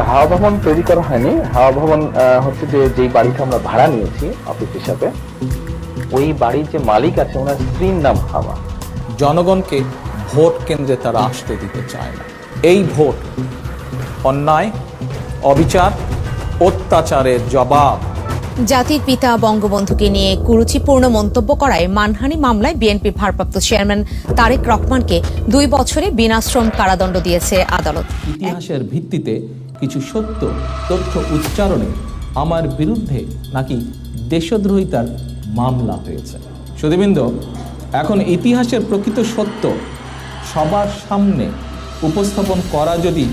হাওয়া ভবন তৈরি করা হয়নি। হাওয়া ভবন হচ্ছে যে যেই বাড়িটা আমরা ভাড়া নিয়েছি অফিস হিসাবে, ওই বাড়ির যে মালিক আছে ওনার স্ত্রীর নাম হাওয়া। জনগণকে ভোট কেন্দ্রে তারা আসতে দিতে চায় না। এই ভোট অন্যায়, অবিচার, অত্যাচারের জবাব। জাতির পিতা বঙ্গবন্ধুকে নিয়ে কুরুচিপূর্ণ মন্তব্য করায় মানহানি মামলায় বিএনপি ভারপ্রাপ্ত চেয়ারম্যান তারেক রহমানকে 2 বছরে বিনাশ্রম কারাদণ্ড দিয়েছে আদালত। ইতিহাসের ভিত্তিতে কিছু সত্য তথ্য উচ্চারণে আমার বিরুদ্ধে নাকি দেশদ্রোহিতার মামলা হয়েছে। সুধীবৃন্দ, এখন ইতিহাসের প্রকৃত সত্য সবার সামনে উপস্থাপন করা যদি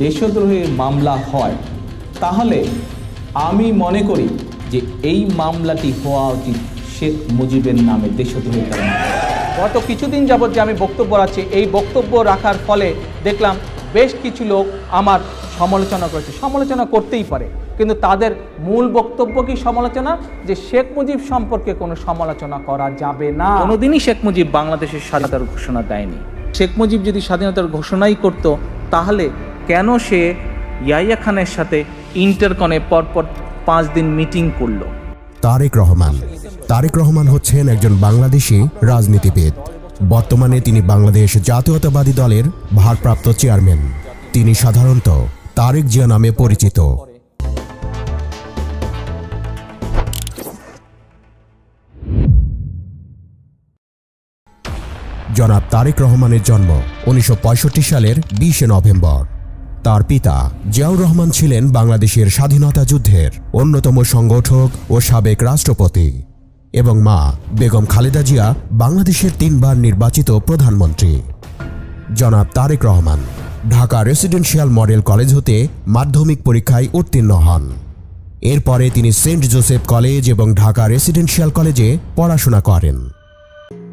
দেশদ্রোহের মামলা হয়, তাহলে আমি মনে করি যে এই মামলাটি হওয়া উচিত শেখ মুজিবের নামে দেশদ্রোহিতার মামলা। গত কিছুদিন যাবৎ যে আমি বক্তব্য রাখছি, এই বক্তব্য রাখার ফলে দেখলাম বেশ কিছু লোক আমার সমালোচনা করেছে। সমালোচনা করতেই পারে, কিন্তু তাদের মূল বক্তব্য কি সমালোচনা, যে শেখ মুজিব সম্পর্কে কোনো সমালোচনা করা যাবে না। কোনোদিনই শেখ মুজিব বাংলাদেশের স্বাধীনতার ঘোষণা দেয়নি। শেখ মুজিব যদি স্বাধীনতার ঘোষণাই করত, তাহলে কেন সে ইয়াহিয়া খানের সাথে ইন্টারকনে পরপর 5 দিন মিটিং করলো? তারেক রহমান হচ্ছেন একজন বাংলাদেশি রাজনীতিবিদ। বর্তমানে তিনি বাংলাদেশ জাতীয়তাবাদী দলের ভারপ্রাপ্ত চেয়ারম্যান। তিনি সাধারণত তারেক জিয়া নামে পরিচিত। জনাব তারেক রহমানের জন্ম 1965 সালের 20 নভেম্বর। তার পিতা জিয়াউর রহমান ছিলেন বাংলাদেশের স্বাধীনতা যুদ্ধের অন্যতম সংগঠক ও সাবেক রাষ্ট্রপতি, এবং মা বেগম খালেদা জিয়া বাংলাদেশের 3 বার নির্বাচিত প্রধানমন্ত্রী। জনাব Tarek Rahman Dhaka residential model college হতে মাধ্যমিক পরীক্ষায় উত্তীর্ণ হন। এরপরে তিনি সেন্ট জোসেফ কলেজ এবং ঢাকা রেসিডেন্সিয়াল কলেজে পড়াশোনা করেন।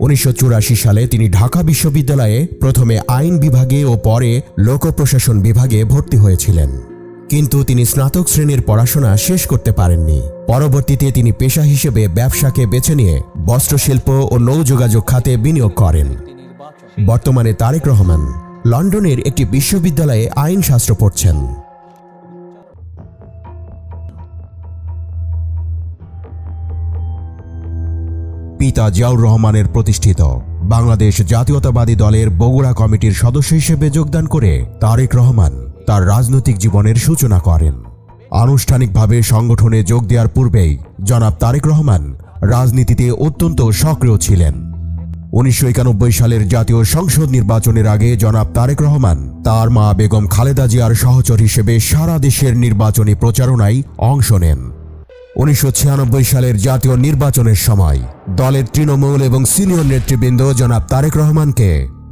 1984 সালে তিনি ঢাকা বিশ্ববিদ্যালয়ে প্রথমে আইন বিভাগে ও পরে লোক প্রশাসন বিভাগে ভর্তি হয়েছিলেন, কিন্তু তিনি স্নাতক শ্রেণীর পড়াশোনা শেষ করতে পারেননি। পরবর্তীতে তিনি পেশা হিসেবে ব্যবসাকে বেছে নিয়ে বস্ত্রশিল্প ও নৌযোগাযোগ খাতে বিনিয়োগ করেন। বর্তমানে তারেক রহমান লন্ডনের একটি বিশ্ববিদ্যালয়ে আইনশাস্ত্র পড়ছেন। পিতা জিয়াউর রহমানের প্রতিষ্ঠিত বাংলাদেশ জাতীয়তাবাদী দলের বগুড়া কমিটির সদস্য হিসেবে যোগদান করে তারেক রহমান তার রাজনৈতিক জীবনের সূচনা করেন। আনুষ্ঠানিকভাবে সংগঠনে যোগ দেওয়ার পূর্বেই জনাব তারেক রহমান রাজনীতিতে অত্যন্ত সক্রিয় ছিলেন। 1991 সালের জাতীয় সংসদ নির্বাচনের আগে জনাব তারেক রহমান তার মা বেগম খালেদা জিয়ার সহচর হিসেবে সারা দেশের নির্বাচনী প্রচারণায় অংশ নেন। 1996 সালের জাতীয় নির্বাচনের সময় দলের তৃণমূল এবং সিনিয়র নেতৃবৃন্দ জনাব তারেক রহমানকে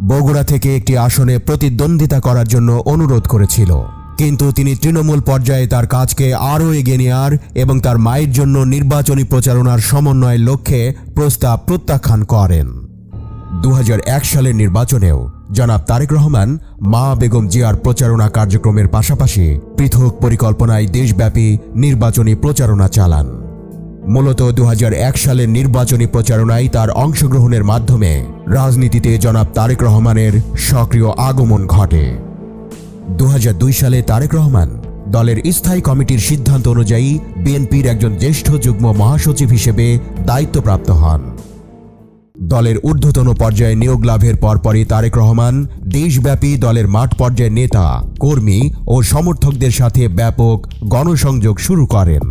বগুড়া থেকে একটি আসনে প্রতিদ্বন্দ্বিতা করার জন্য অনুরোধ করেছিল, কিন্তু তিনি তৃণমূল পর্যায়ে তার কাজকে আরও এগিয়ে নেওয়ার এবং তার মায়ের জন্য নির্বাচনী প্রচারণার সমন্বয়ের লক্ষ্যে প্রস্তাব প্রত্যাখ্যান করেন। 2001 সালের নির্বাচনেও জনাব তারেক রহমান মা বেগম জিয়ার প্রচারণা কার্যক্রমের পাশাপাশি পৃথক পরিকল্পনায় দেশব্যাপী নির্বাচনী প্রচারণা চালান। মূলত 2001 সালের নির্বাচনী প্রচারণায় তার অংশগ্রহণের মাধ্যমে রাজনীতিতে জনাব তারেক রহমানের সক্রিয় আগমন ঘটে। 2002 সালে তারেক রহমান দলের স্থায়ী কমিটির সিদ্ধান্ত অনুযায়ী বিএনপির একজন জ্যেষ্ঠ যুগ্ম মহাসচিব হিসেবে দায়িত্বপ্রাপ্ত হন। দলের ঊর্ধ্বতন পর্যায়ে নিয়োগ লাভের পরপরই তারেক রহমান দেশব্যাপী দলের মাঠ পর্যায়ের নেতা, কর্মী ও সমর্থকদের সাথে ব্যাপক গণসংযোগ শুরু করেন।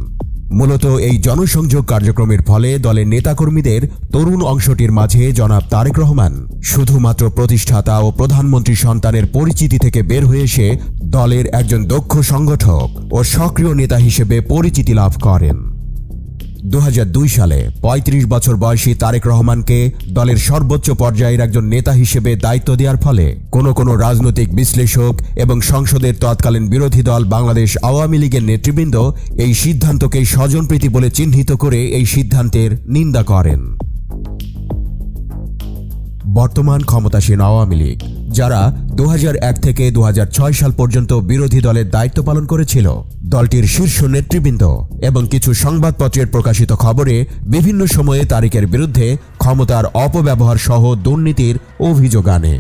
মূলত এই জনসংযোগ কার্যক্রমের ফলে দলের নেতাকর্মীদের তরুণ অংশটির মাঝে জনাব তারেক রহমান শুধুমাত্র প্রতিষ্ঠাতা ও প্রধানমন্ত্রী সন্তানের পরিচিতি থেকে বের হয়ে এসে দলের একজন দক্ষ সংগঠক ও সক্রিয় নেতা হিসেবে পরিচিতি লাভ করেন। 2002 সালে 35 বছর বয়সী তারেক রহমানকে দলের সর্বোচ্চ পর্যায়ের একজন নেতা হিসেবে দায়িত্ব দেওয়ার ফলে কোনো রাজনৈতিক বিশ্লেষক এবং সংসদের তৎকালীন বিরোধী দল বাংলাদেশ আওয়ামী লীগের নেতৃবৃন্দ এই সিদ্ধান্তকে স্বজনপ্রীতি বলে চিহ্নিত করে এই সিদ্ধান্তের নিন্দা করেন। বর্তমান ক্ষমতাসীন আওয়ামী লীগ, যারা 2001 থেকে 2006 সাল পর্যন্ত বিরোধী দলের দায়িত্ব পালন করেছিল, দলটির শীর্ষ নেতৃবৃন্দ এবং কিছু সংবাদপত্রের প্রকাশিত খবরে বিভিন্ন সময়ে তারেকের বিরুদ্ধে ক্ষমতার অপব্যবহার সহ দুর্নীতির অভিযোগ আনে।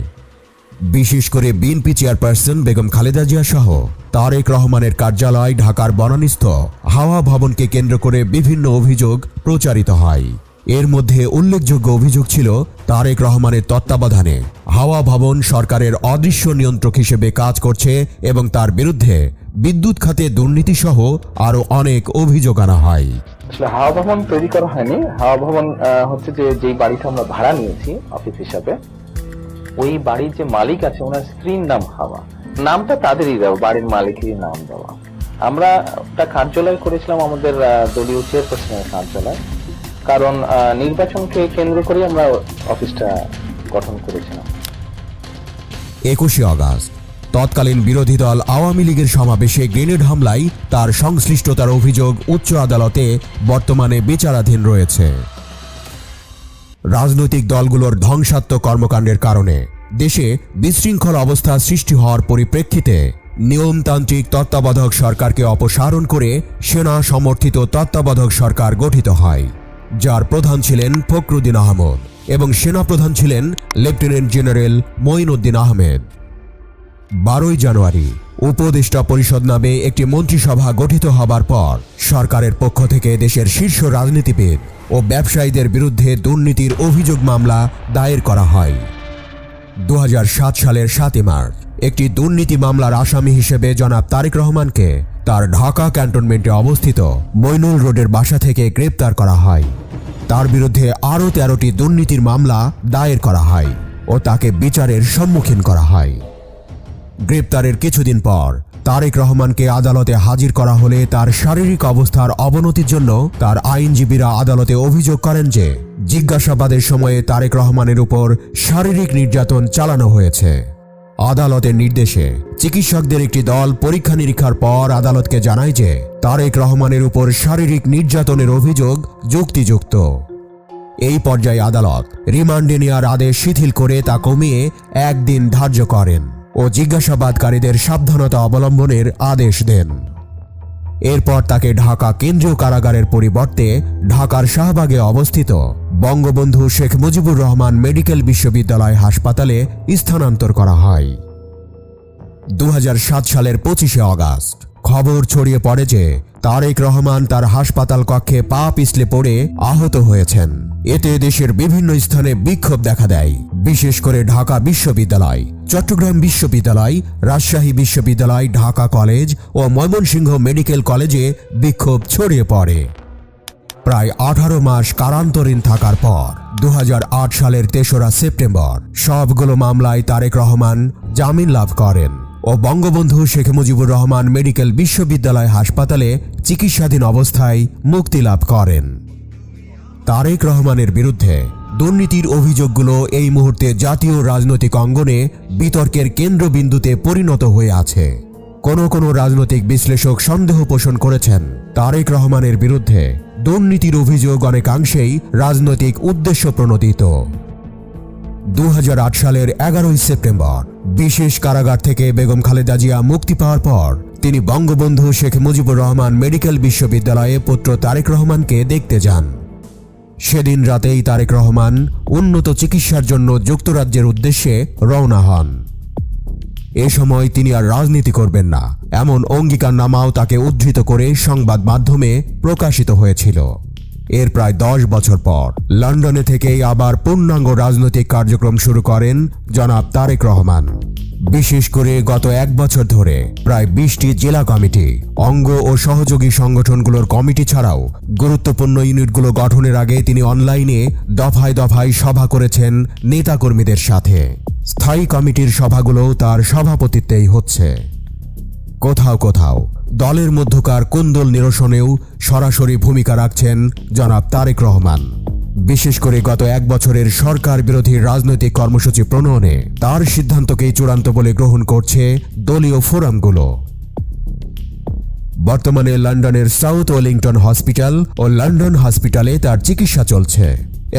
বিশেষ করে বিএনপি চেয়ারপারসন বেগম খালেদা জিয়া সহ তারেক রহমানের কার্যালয় ঢাকার বনানীস্থ হাওয়া ভবনকে কেন্দ্র করে বিভিন্ন অভিযোগ প্রচারিত হয়। এর মধ্যে উল্লেখযোগ্য অভিযোগ ছিল তারেক রহমানের তত্ত্বাবধানে হাওয়া ভবন সরকারের অদৃশ্য নিয়ন্ত্রক হিসেবে কাজ করছে এবং তার বিরুদ্ধে বিদ্যুৎ খাতে দুর্নীতি সহ আরও অনেক অভিযোগ আনা হয়। আসলে হাওয়া ভবন তৈরি করা হয়নি। হাওয়া ভবন হচ্ছে যে যেই বাড়িটা আমরা ভাড়া নিয়েছি অফিস হিসাবে, ওই বাড়ির যে মালিক আছে ওনার স্ত্রীর নাম হাওয়া। নামটা তাদেরই দেওয়া, বাড়ির মালিকেরই নাম দেওয়া। আমরা একটা কার্যালয় করেছিলাম আমাদের দলীয় চেয়ারপারসনের কার্যালয়, কারণ নির্বাচনকে কেন্দ্র করে আমরা অফিসটা গঠন করেছিলাম। 21 আগস্ট তৎকালীন বিরোধী দল আওয়ামী লীগের সমাবেশে গ্রেনেড হামলায় তার সংশ্লিষ্টতার অভিযোগ উচ্চ আদালতে বর্তমানে বিচারাধীন রয়েছে। রাজনৈতিক দলগুলোর ধ্বংসাত্মক কর্মকাণ্ডের কারণে দেশে বিশৃঙ্খল অবস্থা সৃষ্টি হওয়ার পরিপ্রেক্ষিতে নিয়মতান্ত্রিক তত্ত্বাবধায়ক সরকারকে অপসারণ করে সেনা সমর্থিত তত্ত্বাবধায়ক সরকার গঠিত হয়, যার প্রধান ছিলেন ফখরুদ্দিন আহমদ এবং সেনাপ্রধান ছিলেন লেফটেন্যান্ট জেনারেল মঈনউদ্দিন আহমেদ। 12 জানুয়ারি উপদেষ্টা পরিষদ নামে একটি মন্ত্রিসভা গঠিত হবার পর সরকারের পক্ষ থেকে দেশের শীর্ষ রাজনীতিবিদ ও ব্যবসায়ীদের বিরুদ্ধে দুর্নীতির অভিযোগ মামলা দায়ের করা হয়। 2007 সালের 7 মার্চ একটি দুর্নীতি মামলার আসামি হিসেবে জনাব তারেক রহমানকে তার ঢাকা ক্যান্টনমেন্টে অবস্থিত মইনুল রোডের বাসা থেকে গ্রেপ্তার করা হয়। তার বিরুদ্ধে আরও 13টি দুর্নীতির মামলা দায়ের করা হয় ও তাকে বিচারের সম্মুখীন করা হয়। গ্রেপ্তারের কিছুদিন পর তারেক রহমানকে আদালতে হাজির করা হলে তার শারীরিক অবস্থার অবনতির জন্য তার আইনজীবীরা আদালতে অভিযোগ করেন যে জিজ্ঞাসাবাদের সময়ে তারেক রহমানের উপর শারীরিক নির্যাতন চালানো হয়েছে। আদালতের নির্দেশে চিকিৎসকদের একটি দল পরীক্ষা নিরীক্ষার পর আদালতকে জানায় যে তারেক রহমানের উপর শারীরিক নির্যাতনের অভিযোগ যুক্তিযুক্ত। এই পর্যায়ে আদালত রিমান্ডে নেওয়ার আদেশ শিথিল করে তা কমিয়ে 1 দিন ধার্য করেন ও জিজ্ঞাসাবাদকারীদের সাবধানতা অবলম্বনের আদেশ দেন। এরপর তাকে ঢাকা কেন্দ্রীয় কারাগারের পরিবর্তে ঢাকার শাহবাগে অবস্থিত বঙ্গবন্ধু শেখ মুজিবুর রহমান মেডিকেল বিশ্ববিদ্যালয় হাসপাতালে স্থানান্তর করা হয়। 2007 সালের 25 আগস্ট খবর ছড়িয়ে পড়ে যে তারেক রহমান তার হাসপাতাল কক্ষে পা পিছলে পড়ে আহত হয়েছেন। এতে দেশের বিভিন্ন স্থানে বিক্ষোভ দেখা দেয়, বিশেষ করে ঢাকা বিশ্ববিদ্যালয়, চট্টগ্রাম বিশ্ববিদ্যালয়, রাজশাহী বিশ্ববিদ্যালয়, ঢাকা কলেজ ও ময়মনসিংহ মেডিকেল কলেজে বিক্ষোভ ছড়িয়ে পড়ে। প্রায় 18 মাস কারান্তরীণ থাকার পর 2008 সালের 3রা সেপ্টেম্বর সবগুলো মামলায় তারেক রহমান জামিন লাভ করেন ও বঙ্গবন্ধু শেখ মুজিবুর রহমান মেডিকেল বিশ্ববিদ্যালয় হাসপাতালে চিকিৎসাধীন অবস্থায় মুক্তি লাভ করেন। তারেক রহমানের বিরুদ্ধে দুর্নীতির অভিযোগগুলো এই মুহূর্তে জাতীয় রাজনৈতিক অঙ্গনে বিতর্কের কেন্দ্রবিন্দুতে পরিণত হয়ে আছে। কোনো রাজনৈতিক বিশ্লেষক সন্দেহ পোষণ করেছেন তারেক রহমানের বিরুদ্ধে দুর্নীতির অভিযোগ অনেকাংশেই রাজনৈতিক উদ্দেশ্য প্রণোদিত। 2008 সালের 11 সেপ্টেম্বর বিশেষ কারাগার থেকে বেগম খালেদা জিয়া মুক্তি পাওয়ার পর তিনি বঙ্গবন্ধু শেখ মুজিবুর রহমান মেডিকেল বিশ্ববিদ্যালয়ে পুত্র তারেক রহমানকে দেখতে যান। সেদিন রাতেই তারেক রহমান উন্নত চিকিৎসার জন্য যুক্তরাজ্যের উদ্দেশ্যে রওনা হন। এ সময় তিনি আর রাজনীতি করবেন না এমন অঙ্গীকারনামাও তাকে উদ্ধৃত করে সংবাদ মাধ্যমে প্রকাশিত হয়েছিল। এর প্রায় 10 বছর পর লন্ডনে থেকেই আবার পূর্ণাঙ্গ রাজনৈতিক কার্যক্রম শুরু করেন জনাব তারেক রহমান। বিশেষ করে গত 1 বছর ধরে প্রায় 20টি জেলা কমিটি, অঙ্গ ও সহযোগী সংগঠনগুলোর কমিটি ছাড়াও গুরুত্বপূর্ণ ইউনিটগুলো গঠনের আগে তিনি অনলাইনে দফায় দফায় সভা করেছেন নেতাকর্মীদের সাথে। স্থায়ী কমিটির সভাগুলোও তার সভাপতিত্বেই হচ্ছে। কোথাও কোথাও দলের মধ্যকার কোন্দল নিরসনেও সরাসরি ভূমিকা রাখছেন জনাব তারেক রহমান। বিশেষ করে গত 1 বছরের সরকার বিরোধী রাজনৈতিক কর্মসূচি প্রণয়নে তার সিদ্ধান্তকেই চূড়ান্ত বলে গ্রহণ করছে দলীয় ফোরামগুলো। বর্তমানে লন্ডনের সাউথ ওয়েলিংটন হসপিটাল ও লন্ডন হসপিটালে তার চিকিৎসা চলছে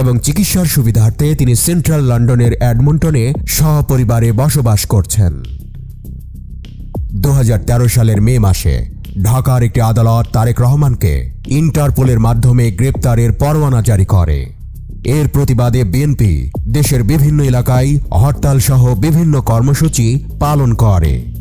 এবং চিকিৎসার সুবিধার্থে তিনি সেন্ট্রাল লন্ডনের এডমন্টনে সহপরিবারে বসবাস করছেন। 2013 সালের মে মাসে ঢাকার একটি আদালত তারেক রহমানকে ইন্টারপোলের মাধ্যমে গ্রেপ্তারের পরোয়ানা জারি করে। এর প্রতিবাদে বিএনপি দেশের বিভিন্ন এলাকায় হরতাল সহ বিভিন্ন কর্মসূচি পালন করে।